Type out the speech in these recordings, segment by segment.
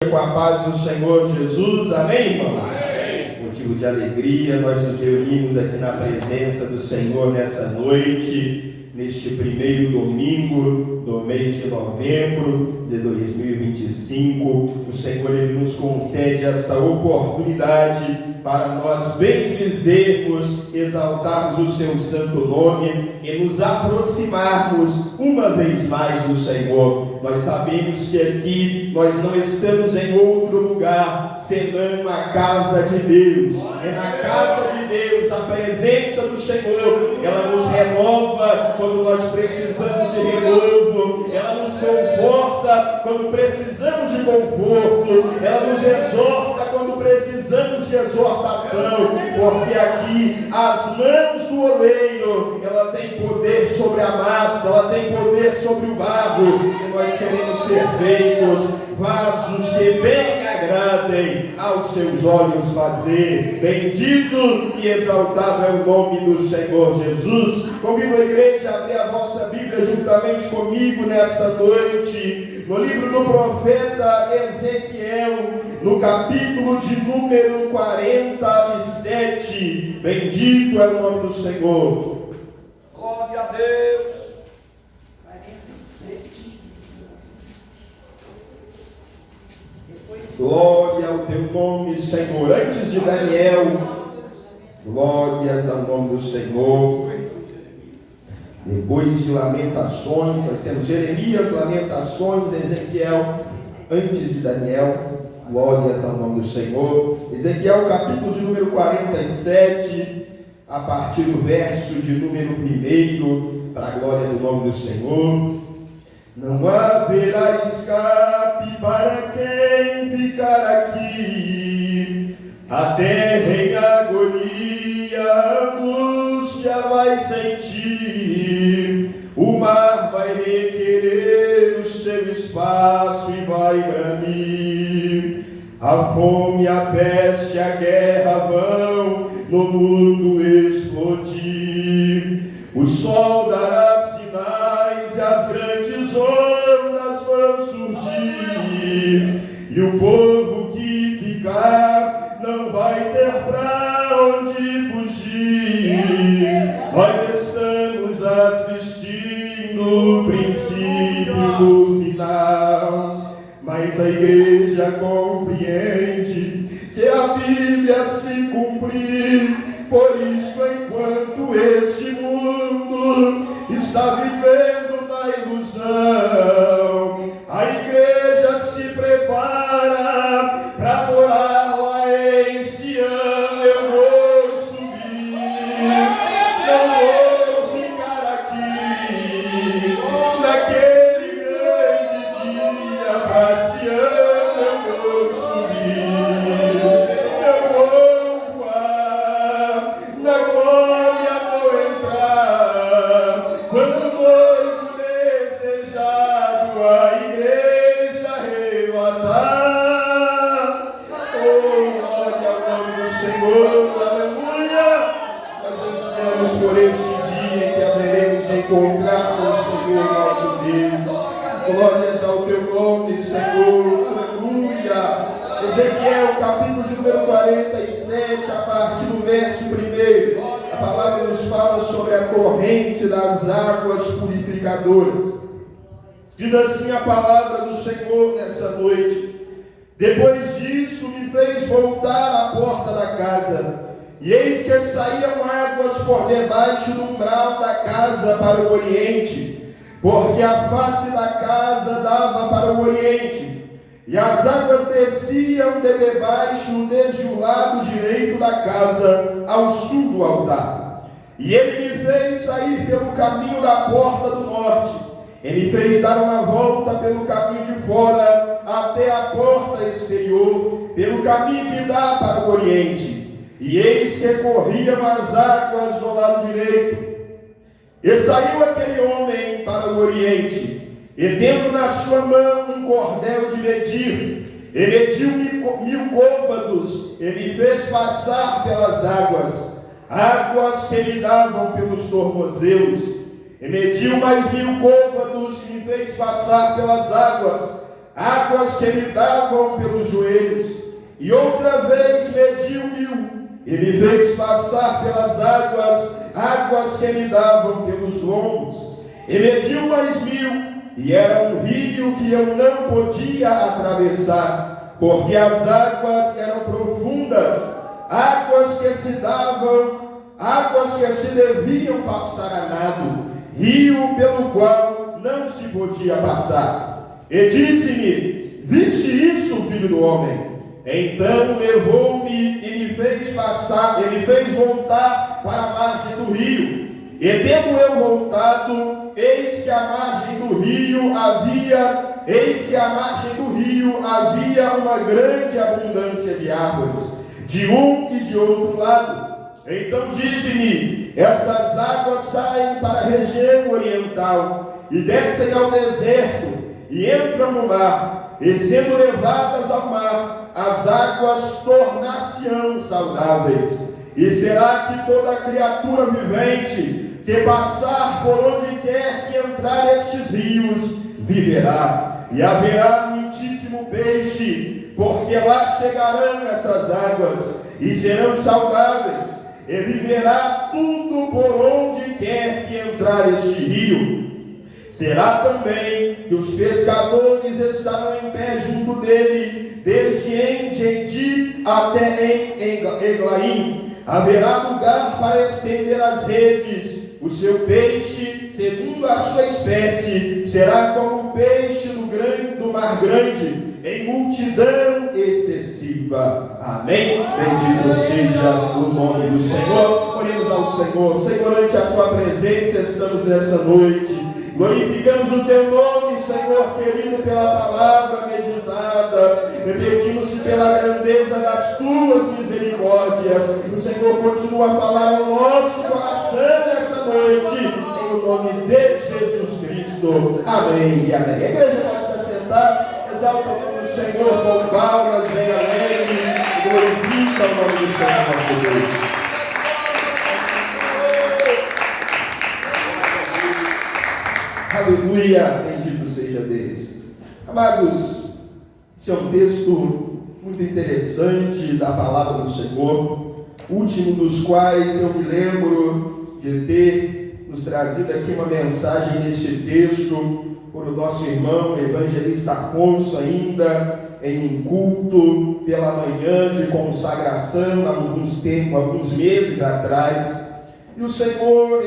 Com a paz do Senhor Jesus, amém, irmãos? Amém. Motivo de alegria, nós nos reunimos aqui na presença do Senhor nessa noite, neste primeiro domingo do mês de novembro de 2025. O Senhor, Ele nos concede esta oportunidade para nós bendizermos, exaltarmos o seu santo nome e nos aproximarmos uma vez mais do Senhor. Nós sabemos que aqui nós não estamos em outro lugar senão a casa de Deus. É na casa de Deus, a presença do Senhor, ela nos renova quando nós precisamos de renovo, ela nos conforta quando precisamos de conforto, ela nos exorta quando precisamos de exortação, porque aqui as mãos do oleiro, ela tem poder sobre a massa, ela tem poder sobre o barro, e nós queremos ser feitos vasos que bem agradem aos seus olhos fazer. Bendito e exaltado é o nome do Senhor Jesus. Convido a igreja a abrir a vossa Bíblia juntamente comigo nesta noite, no livro do profeta Ezequiel, no capítulo de número 47. Bendito é o nome do Senhor. Glória a Deus. Glória ao teu nome, Senhor. Antes de Daniel, glórias ao nome do Senhor. Depois de Lamentações, nós temos Jeremias, Lamentações, Ezequiel. Antes de Daniel, glórias ao nome do Senhor. Ezequiel, capítulo de número 47, a partir do verso de número 1, para a glória do nome do Senhor. Não haverá escape para quem ficar aqui. A terra em agonia, a angústia vai sentir. O mar vai requerer o seu espaço e vai brandir. A fome, a peste, a guerra vão no mundo explodir. O sol dará sinais e as grandes ondas vão surgir. E o povo que ficar não vai ter pra onde fugir. Nós estamos assistindo o princípio do final, mas a igreja compreende que a Bíblia se cumprir. Por isso, enquanto este mundo está vivendo na ilusão, a igreja se prepara para morar lá em Sião. Eu vou subir, não vou ficar aqui. Naquele grande dia para Sião eu vou subir, eu vou voar, na glória vou entrar. Quando o noivo desejado a igreja arrebatar. Oh, glória ao nome do Senhor, aleluia. Nós ansiamos por este dia em que haveremos de encontrar com o Senhor nosso Deus. Glórias ao teu nome, Senhor, aleluia. Ezequiel, capítulo de número 47, a partir do verso 1. A palavra nos fala sobre a corrente das águas purificadoras. Diz assim a palavra do Senhor nessa noite: depois disso me fez voltar à porta da casa, e eis que saíam águas por debaixo do umbral da casa para o oriente, porque a face da casa dava para o oriente, e as águas desciam de debaixo desde o lado direito da casa ao sul do altar. E ele me fez sair pelo caminho da porta do norte, ele me fez dar uma volta pelo caminho de fora até a porta exterior, pelo caminho que dá para o oriente. E eis que corriam as águas do lado direito. E saiu aquele homem para o oriente, e tendo na sua mão um cordel de medir, e mediu 1000 côvados, e me fez passar pelas águas que lhe davam pelos tornozelos. E mediu mais 1000 côvados, e me fez passar pelas águas, águas que me davam pelos joelhos. E outra vez mediu 1000, e me fez passar pelas águas, águas que me davam pelos lombos. E mediu mais 1000, e era um rio que eu não podia atravessar, porque as águas eram profundas, águas que se deviam passar a nado, rio pelo qual não se podia passar. E disse-me: viste isso, filho do homem? Então levou-me e me fez voltar para a margem do rio. E tendo eu voltado, eis que à margem do rio havia uma grande abundância de árvores, de um e de outro lado. Então disse-me: estas águas saem para a região oriental, e descem ao deserto, e entram no mar, e sendo levadas ao mar, as águas tornar-se-ão saudáveis. E será que toda criatura vivente que passar por onde quer que entrar estes rios, viverá. E haverá muitíssimo peixe, porque lá chegarão essas águas, e serão saudáveis, e viverá tudo por onde quer que entrar este rio. Será também que os pescadores estarão em pé junto dele, desde Engedi até em Eglaim. Haverá lugar para estender as redes. O seu peixe, segundo a sua espécie, será como o peixe do mar grande, em multidão excessiva. Amém? Bendito seja o nome do Senhor. Oremos ao Senhor. Senhor, ante a tua presença estamos nessa noite. Glorificamos o teu nome, Senhor querido, pela palavra meditada. E pedimos que pela grandeza das tuas misericórdias, o Senhor continua a falar ao nosso coração nessa noite, em nome de Jesus Cristo. Amém e amém. A igreja pode se assentar, exalta o nome do Senhor com palmas, bem alegre, glorifica o nome do Senhor nosso Deus. Aleluia, bendito seja Deus. Amados, esse é um texto muito interessante da palavra do Senhor, último dos quais eu me lembro de ter nos trazido aqui uma mensagem neste texto por o nosso irmão evangelista Afonso, ainda em um culto pela manhã de consagração, há alguns meses atrás. E o Senhor,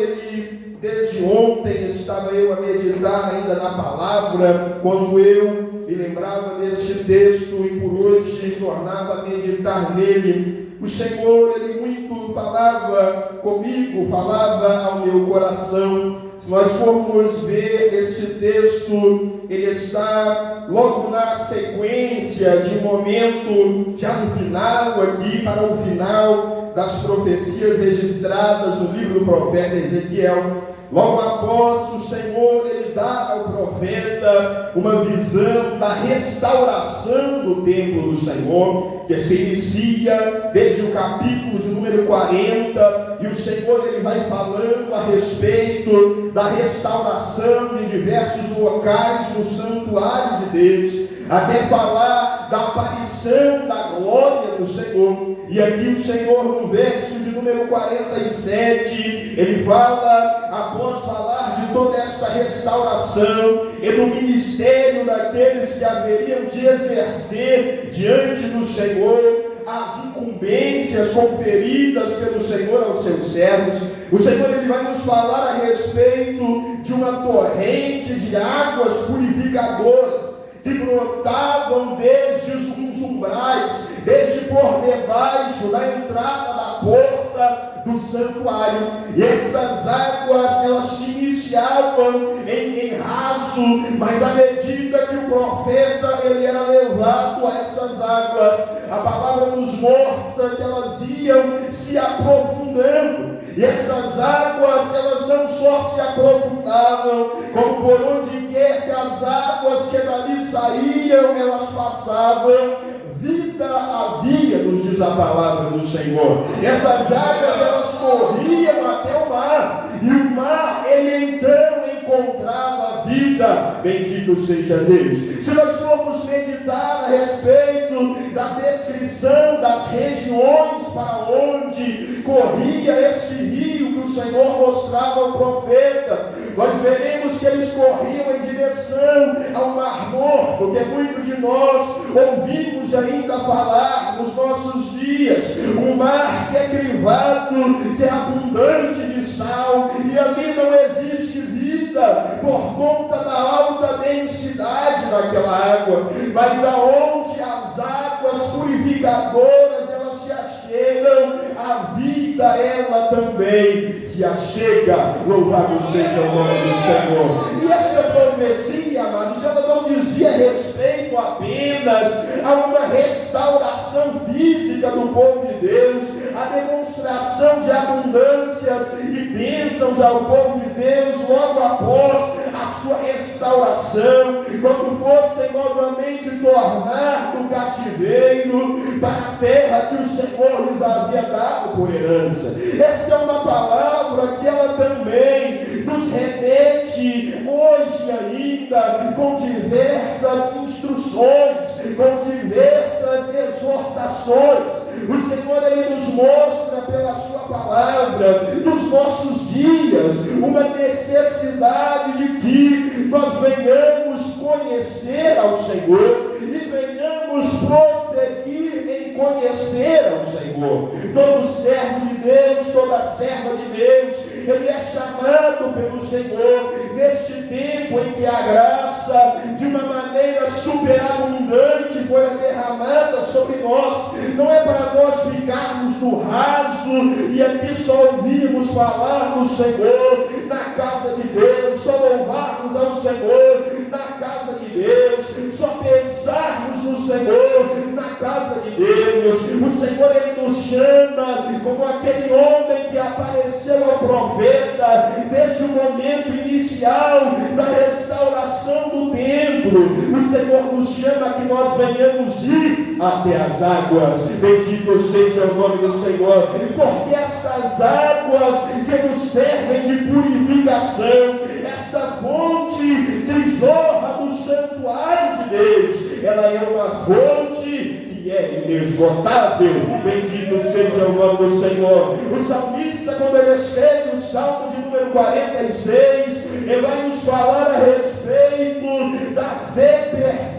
desde ontem estava eu a meditar ainda na palavra, quando eu me lembrava deste texto e por hoje tornava a meditar nele. O Senhor, muito falava comigo, falava ao meu coração. Se nós formos ver este texto, ele está logo na sequência de um momento, já no final aqui, para o final das profecias registradas no livro do profeta Ezequiel. Logo após, o Senhor, ele dá ao profeta uma visão da restauração do templo do Senhor, que se inicia desde o capítulo de número 40, e o Senhor, ele vai falando a respeito da restauração de diversos locais no santuário de Deus, até falar da aparição da glória do Senhor. E aqui o Senhor, no verso de número 47, ele fala, após falar de toda esta restauração e do ministério daqueles que haveriam de exercer diante do Senhor as incumbências conferidas pelo Senhor aos seus servos. O Senhor, ele vai nos falar a respeito de uma torrente de águas purificadoras que brotavam desde os umbrais, desde por debaixo da entrada da porta do santuário. E estas águas, elas se iniciavam em raso, mas à medida que o profeta ele era levado a essas águas, a palavra nos mostra que elas iam se aprofundando. E essas águas, elas não só se aprofundavam, como por onde quer que as águas que dali saíam, elas passavam, vida havia, nos diz a palavra do Senhor. Essas águas, elas corriam até o mar, e o mar, ele então encontrava vida. vida. Bendito seja Deus. Se nós formos meditar a respeito da descrição das regiões para onde corria este rio que o Senhor mostrava ao profeta, nós veremos que eles corriam em direção ao Mar Morto, que muito de nós ouvimos ainda falar nos nossos dias, um mar que é crivado, que é abundante de sal, e ali não existe vida por conta da alta densidade daquela água, mas aonde as águas purificadoras elas se achegam, a vida ela também se achega. Louvado seja o nome do Senhor. E essa profecia, amados, ela não dizia respeito apenas a uma restauração física do povo de Deus, a demonstração de abundâncias e bênçãos ao povo de Deus logo após a sua restauração, quando fossem novamente tornar do cativeiro para a terra que o Senhor lhes havia dado por herança. Esta é uma palavra que ela também nos remete hoje ainda com diversas instruções, com diversas exortações. O Senhor ele nos mostra pela sua palavra nos nossos dias uma necessidade de que nós venhamos conhecer ao Senhor e venhamos prosseguir em conhecer ao Senhor. Todo servo de Deus, toda serva de Deus, ele é chamado pelo Senhor neste tempo em que a graça de uma maneira superabundante foi derramada sobre nós. Não é para nós ficarmos no raso e aqui só ouvirmos falar do Senhor na casa de Deus, só louvarmos ao Senhor na casa de Deus, só pensarmos no Senhor na casa de Deus. O Senhor ele nos chama como aquele homem que apareceu ao profeta desde o momento inicial da restauração do templo. O Senhor nos chama que nós venhamos ir até as águas. Bendito seja o nome do Senhor, porque estas águas que nos servem de purificação, esta fonte que jorra do santuário de Deus, ela é uma fonte que é inesgotável. Bendito seja o nome do Senhor. O salmista, quando ele escreve o Salmo de número 46, ele vai nos falar a respeito da fé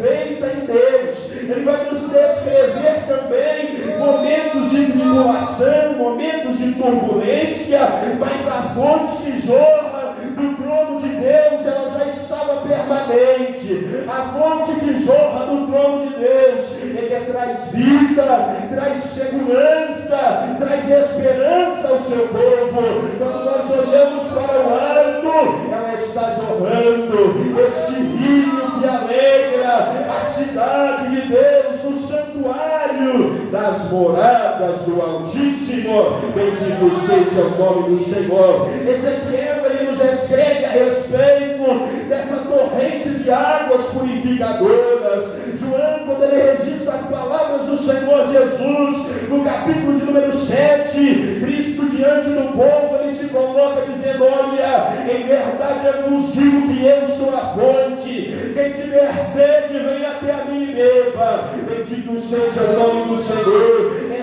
perfeita em Deus. Ele vai nos descrever também momentos de tribulação, momentos de turbulência, mas a fonte que jorra do trono de Deus, ela já estava permanente. A fonte que jorra do trono de Deus, ele traz vida, traz segurança, traz esperança ao seu povo. Quando nós olhamos para o alto, ela está jorrando, este rio que alegra a cidade de Deus, no santuário das moradas do Altíssimo. Bendito seja o nome do Senhor. Ezequiel, ele nos escreve a respeito dessa torrente de águas purificadoras. João, quando ele registra as palavras do Senhor Jesus, no capítulo de número 7, Cristo diante do povo, ele se coloca dizendo: olha, em verdade eu vos digo que eu sou a fonte, quem tiver sede, venha até a mim e beba. Bendito seja o nome do Senhor.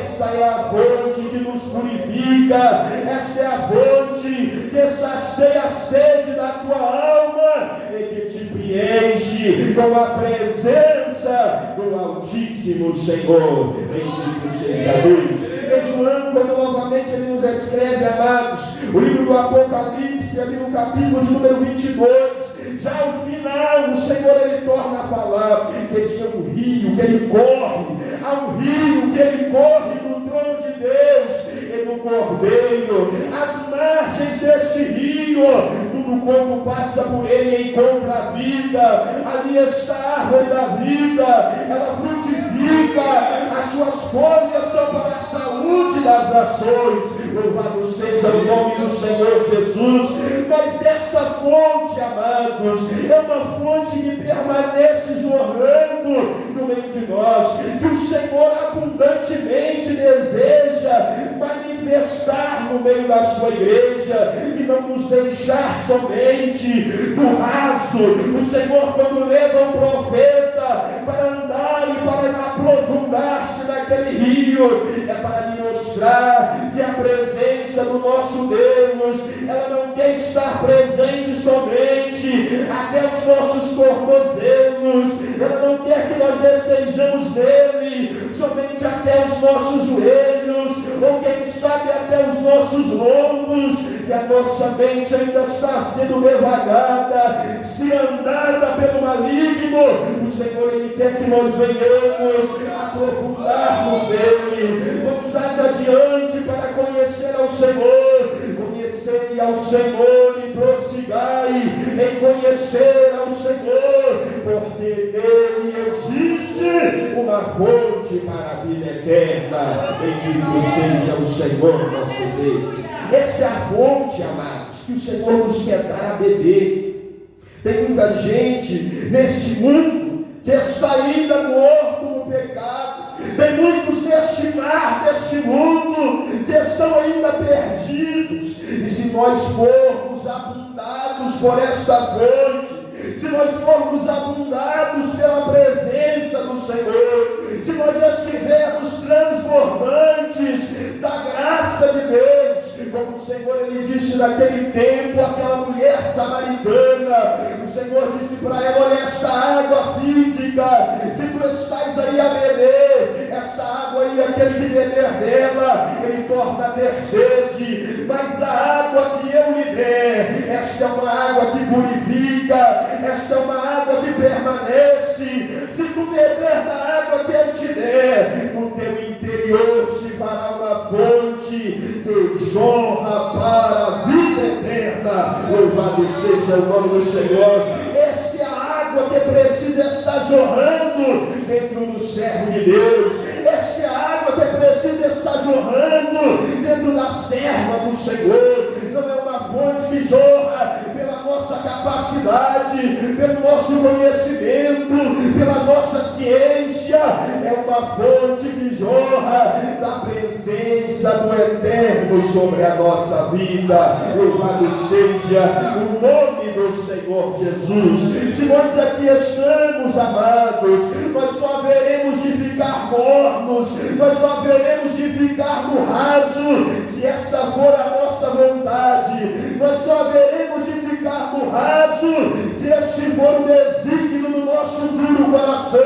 Esta é a fonte que nos purifica, esta é a fonte que sacia a sede da tua alma e que te preenche com a presença do Altíssimo Senhor. Bendito seja Deus. E João, quando novamente ele nos escreve, amados, o livro do Apocalipse, ali no capítulo de número 22, já ao final, o Senhor ele torna a falar que tinha um rio que ele corre, há um rio que ele corre do trono de Deus e do Cordeiro. As margens deste rio, tudo quanto passa por ele encontra a vida. Ali está a árvore da vida, ela frutifica, as suas folhas são para a saúde das nações. Louvado seja o nome do Senhor Jesus. Mas esta fonte, amados, é uma fonte que permanece jorrando no meio de nós, que o Senhor abundantemente deseja manifestar manifestar no meio da sua igreja e não nos deixar somente no raso. O Senhor, quando leva um profeta para andar e para aprofundar-se naquele rio, é para lhe mostrar que a presença do nosso Deus, ela não quer estar presente somente até os nossos tornozelos, ela não quer que nós estejamos nele somente até os nossos joelhos, ou quem sabe até os nossos lombos, que a nossa mente ainda está sendo devagada, se andada pelo maligno. O Senhor, Ele quer que nós venhamos aprofundarmos nele, vamos adiante para conhecer ao Senhor, conhecer ao Senhor e prossigai em conhecer ao Senhor, porque nele existe uma fonte para a vida eterna. Bendito seja o Senhor nosso Deus. Esta é a fonte, amados, que o Senhor nos quer dar a beber. Tem muita gente neste mundo que está ainda morto no pecado. Tem muitos neste mar, deste mundo, que estão ainda perdidos. E se nós formos abundados por esta fonte, se nós formos abundados pela presença do Senhor, se nós estivermos transbordantes da graça de Deus, como o Senhor, Ele disse naquele tempo, aquela mulher samaritana, o Senhor disse para ela: olha, esta água física que tu estás aí a beber, esta água aí, aquele que beber dela, ele torna a ter sede, mas a água que eu lhe der, esta é uma água que purifica, esta é uma água que permanece. Se tu beber da água que eu te der, no teu interior se fará uma fonte que jorra para a vida eterna. Louvado seja o nome do Senhor. Esta é a água que precisa estar jorrando dentro do servo de Deus. Esta é a água que precisa estar jorrando dentro da serva do Senhor. Não é uma fonte que jorra pela nossa capacidade, pelo nosso conhecimento, pela nossa ciência. É uma fonte que jorra da presença do Eterno sobre a nossa vida. Louvado seja o nome do Senhor Jesus. Se nós aqui estamos, amados, nós só haveremos de ficar mornos, nós só haveremos de ficar no raso, se esta for a nossa vontade. Nós só haveremos de ficar no raso, se este for o desígnio do nosso duro coração.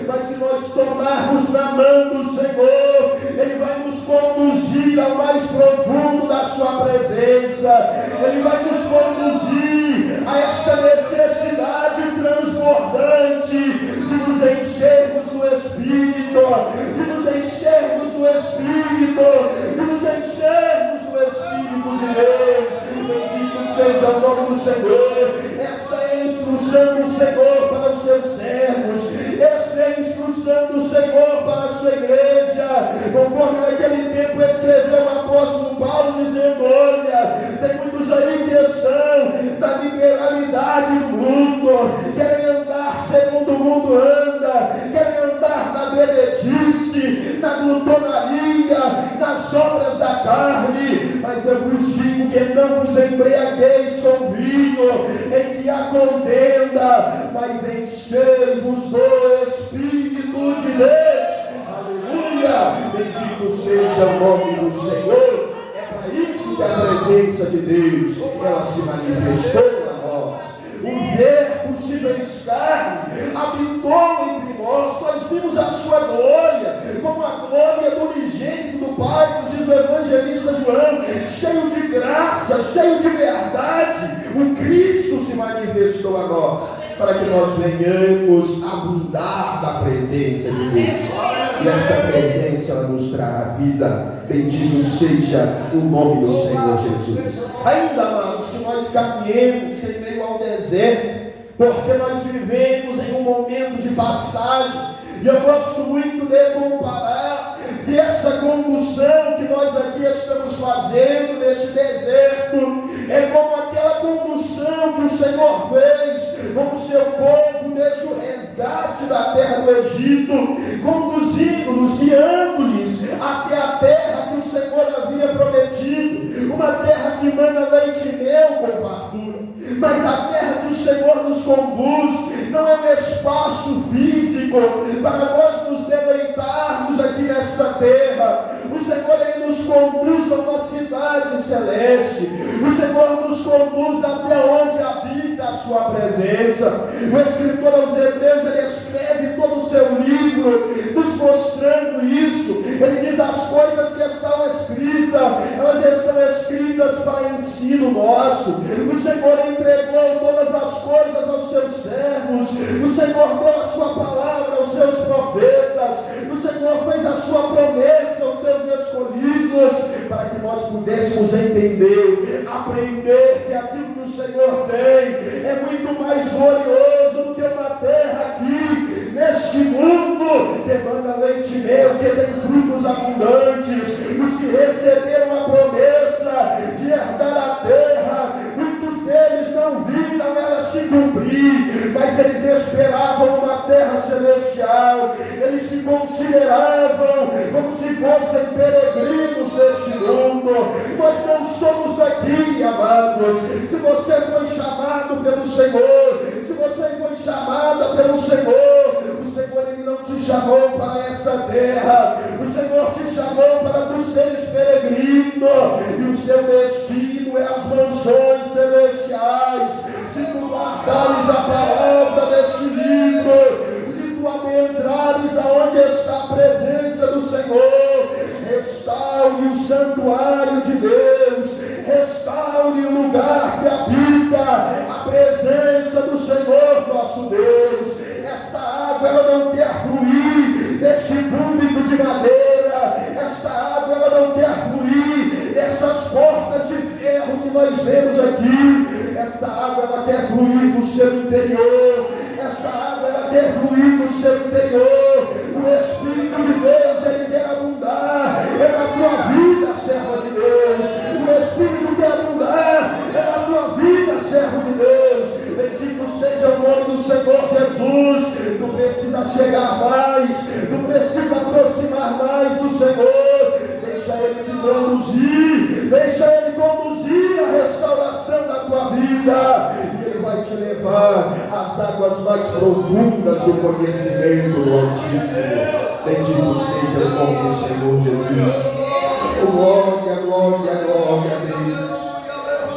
Mas se nós tomarmos na mão do Senhor, Ele vai nos conduzir ao mais profundo da sua presença. Ele vai nos conduzir a esta necessidade transbordante de nos enchermos do Espírito, de nos enchermos do Espírito, de nos enchermos do Espírito de Deus. Bendito seja o nome do Senhor. Esta é a instrução do Senhor para os seus servos. Esta é a instrução do Senhor para a sua igreja. Conforme naquele tempo escreveu o apóstolo Paulo, dizendo: olha, tem muitos aí que estão na liberalidade do mundo, querem andar segundo o mundo anda, querem andar na bebedice, na glutonaria, nas obras da carne. Mas eu vos digo que não vos embriagueis com vinho, em que há contenda, mas enchei-vos do Espírito de Deus. Aleluia! Bendito seja o nome do Senhor. É para isso que a presença de Deus, ela se manifestou a nós. O Verbo se fez carne, habitou entre nós vimos a sua glória, como a glória do unigênito do Pai, nos diz o evangelista João, cheio de graça, cheio de verdade. O Cristo se manifestou a nós, para que nós venhamos abundar da presença de Deus. E esta presença, ela nos trará vida. Bendito seja o nome do Senhor Jesus. Ainda, amados, que nós caminhemos em meio ao deserto, porque nós vivemos em um momento de passagem. E eu gosto muito de comparar que esta condução que nós aqui estamos fazendo neste deserto é como aquela condução que o Senhor fez com o seu povo desde o resgate da terra do Egito, conduzindo-nos, guiando-lhes até a terra que o Senhor havia que mana leite e mel com fartura, mas a terra que o Senhor nos conduz não é um espaço físico para nós nos deleitarmos aqui nesta terra. O Senhor, Ele nos conduz a uma cidade celeste. O Senhor nos conduz até onde habita a sua presença. O escritor aos Hebreus, ele escreve todo o seu livro nos mostrando isso. Ele diz: as coisas que estão escritas, elas estão escritas para ensino nosso. O Senhor entregou todas as coisas aos seus servos. O Senhor deu a sua palavra aos seus profetas. O Senhor fez a sua promessa aos seus escolhidos, para que nós pudéssemos entender, aprender que aquilo que o Senhor tem é muito mais glorioso do que uma terra aqui neste mundo que manda leite e mel, que tem frutos abundantes. Os que receberam a promessa de herdar a terra, muitos deles não viram ela se cumprir, mas eles esperavam uma terra celestial. Eles se consideravam como se fossem peregrinos neste mundo. Nós não somos daqui, amados. Se você foi chamado pelo Senhor, se você foi chamada pelo Senhor, o Senhor, Ele não te chamou para esta terra. O Senhor te chamou para tu seres peregrino, e o seu destino é as mansões celestiais. Se tu guardares a palavra deste livro, se tu adentrares aonde está a presença do Senhor, restaure o santuário de Deus, restaure o lugar que habita a presença do Senhor nosso Deus. Esta água, ela não quer fluir deste púlpito de madeira. Esta água, ela não quer fluir dessas portas de ferro que nós vemos aqui. Esta água, ela quer fluir do seu interior. Esta água, ela quer fluir do seu interior. O Espírito de Deus, Ele quer abundar na tua vida, servo de Deus. O Espírito quer abundar na tua vida, servo de Deus. Bendito seja o nome do Senhor Jesus. Tu precisa chegar mais, tu precisa aproximar mais do Senhor. Deixa Ele te conduzir, deixa Ele conduzir a restauração da tua vida, e Ele vai te levar às águas mais profundas do conhecimento do Altíssimo. Bendito seja o nome do Senhor Jesus. Glória, glória, glória a Deus.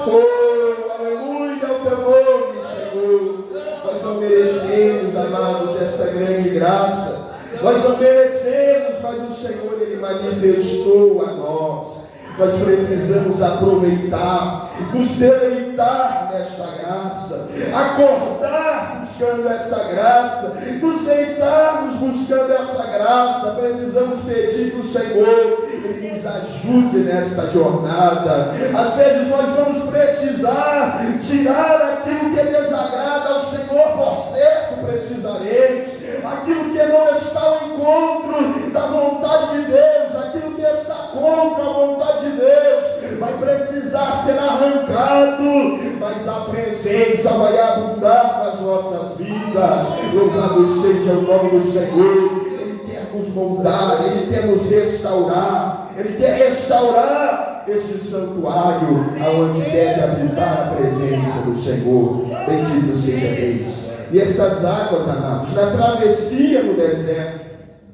Oh, aleluia ao teu nome, Senhor. Nós não merecemos, amados, esta grande graça. Nós não merecemos, mas o Senhor, Ele manifestou a nós. Nós precisamos aproveitar, nos deleitar nesta graça, acordar buscando esta graça, nos deitarmos buscando esta graça. Precisamos pedir que o Senhor, Ele nos ajude nesta jornada. Às vezes nós vamos precisar tirar aquilo que desagrada ao Senhor, por certo precisaremos. Aquilo que não está ao encontro da vontade de Deus, aquilo que está contra a vontade de Deus, vai precisar ser arrancado, mas a presença vai abundar nas nossas vidas. Louvado seja o nome do Senhor. Ele quer nos moldar, Ele quer nos restaurar, Ele quer restaurar este santuário aonde deve habitar a presença do Senhor. Bendito seja Deus. E estas águas, amados, na travessia no deserto,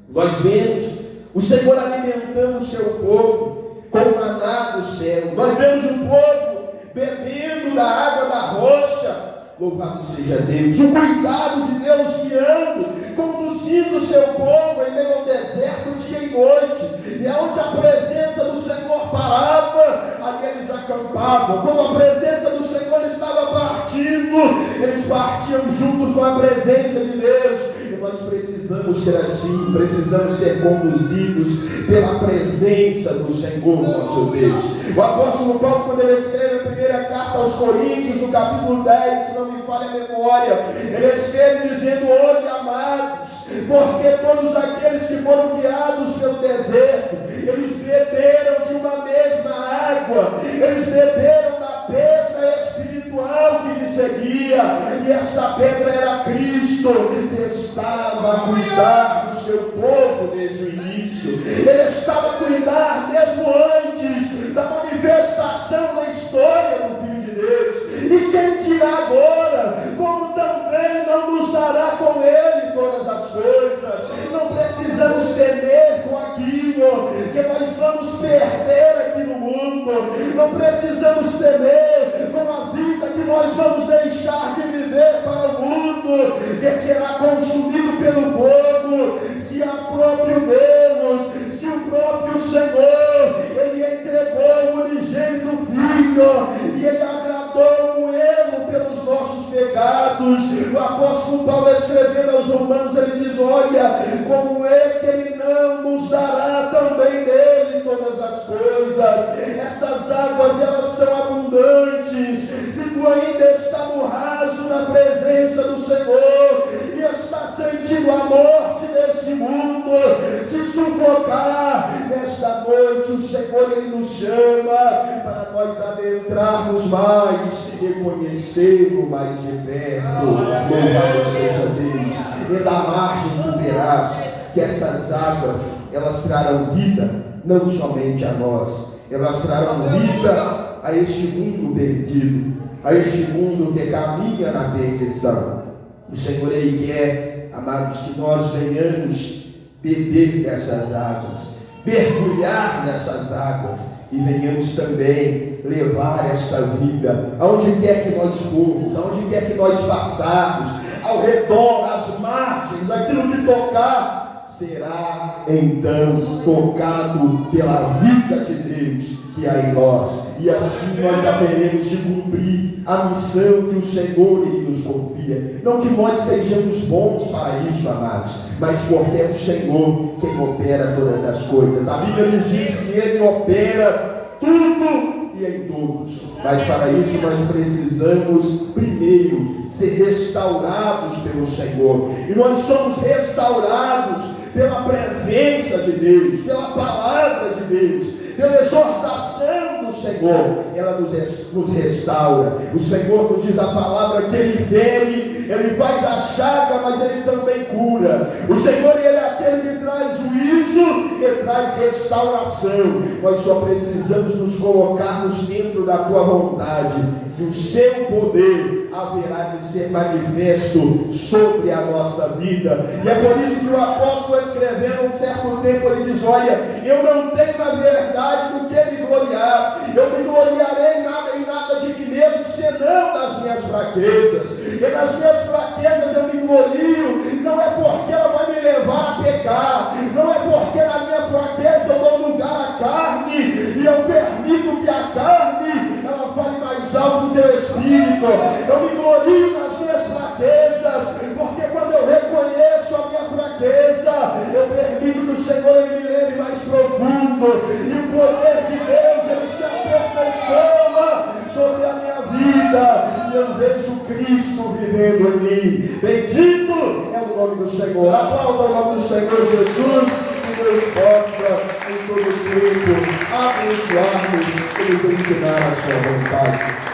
nós vemos o Senhor alimentando o seu povo com o maná do céu. Nós vemos o povo bebendo da água da rocha. Louvado seja Deus. O cuidado de Deus guiando, conduzindo o seu povo em meio ao deserto dia e noite. E aonde a presença do Senhor parava, ali eles acampavam. Quando a presença do Senhor estava partindo, eles partiam juntos com a presença de Deus. E nós precisamos ser assim, precisamos ser conduzidos pela presença do Senhor nosso Deus. O apóstolo Paulo, quando ele escreve a primeira carta aos Coríntios, no capítulo 10, se não me falha a memória, ele escreve dizendo: olhe, amados, porque todos aqueles que foram guiados pelo deserto, eles beberam de uma mesma água, eles beberam da pedra espiritual que lhe seguia, e esta pedra era Cristo, que estava a cuidar do seu povo desde o início. Ele estava a cuidar mesmo antes da manifestação da história Não precisamos temer com a vida que nós vamos deixar de viver para o mundo, que será consumido pelo fogo. Se a próprio Deus, se o próprio Senhor, Ele entregou o unigênito Filho, e Ele agradou o erro pelos nossos pecados. O apóstolo Paulo, escrevendo aos Romanos, ele diz: olha, como é que Ele não nos dará também nele todas as coisas? Estas águas, elas são abundantes. Se tu ainda está no raso da presença do Senhor e está sentindo a morte desse mundo te sufocar, nesta noite o Senhor, Ele nos chama para nós adentrarmos mais e conhecê-lo mais de perto. Louvado seja Deus. E da margem tu verás que essas águas, elas trarão vida, não somente a nós, elas trarão vida a este mundo perdido, a este mundo que caminha na perdição. O Senhor, Ele quer, amados, que nós venhamos beber dessas águas, mergulhar nessas águas, e venhamos também levar esta vida aonde quer que nós formos, aonde quer que nós passarmos, ao redor, às margens, aquilo que tocar será então tocado pela vida de Deus que há em nós, e assim nós haveremos de cumprir a missão que o Senhor, Ele nos confia. Não que nós sejamos bons para isso, amados, mas porque é o Senhor quem opera todas as coisas. A Bíblia nos diz que Ele opera tudo e em todos, mas para isso nós precisamos primeiro ser restaurados pelo Senhor, e nós somos restaurados pela presença de Deus, pela palavra de Deus, pela exortação do Senhor. Ela nos restaura. O Senhor nos diz a palavra que Ele fere, Ele faz a chaga, mas Ele também cura. O Senhor, Ele é aquele que traz juízo e traz restauração. Nós só precisamos nos colocar no centro da Tua vontade, e o Seu poder haverá de ser manifesto sobre a nossa vida. E é por isso que o apóstolo, escrevendo um certo tempo, ele diz: olha, eu não tenho na verdade do que me gloriar, eu me gloriarei em nada de mim mesmo, senão das minhas fraquezas. E nas minhas fraquezas eu me glorio, não é porque ela vai me levar a pecar, não é porque na minha fraqueza eu dou lugar à carne, e eu permito que a carne ela fale mais alto do teu espírito. Eu me glorio nas minhas fraquezas, porque quando eu reconheço a minha fraqueza, eu permito que o Senhor, Ele me leve mais profundo, e o poder de Deus, Ele se aperfeiçoa sobre a minha vida, e eu vejo Cristo vivendo em mim. Bendito é o nome do Senhor. Aplauda o nome do Senhor Jesus, que Deus possa em todo o tempo abençoar-nos e nos ensinar a sua vontade.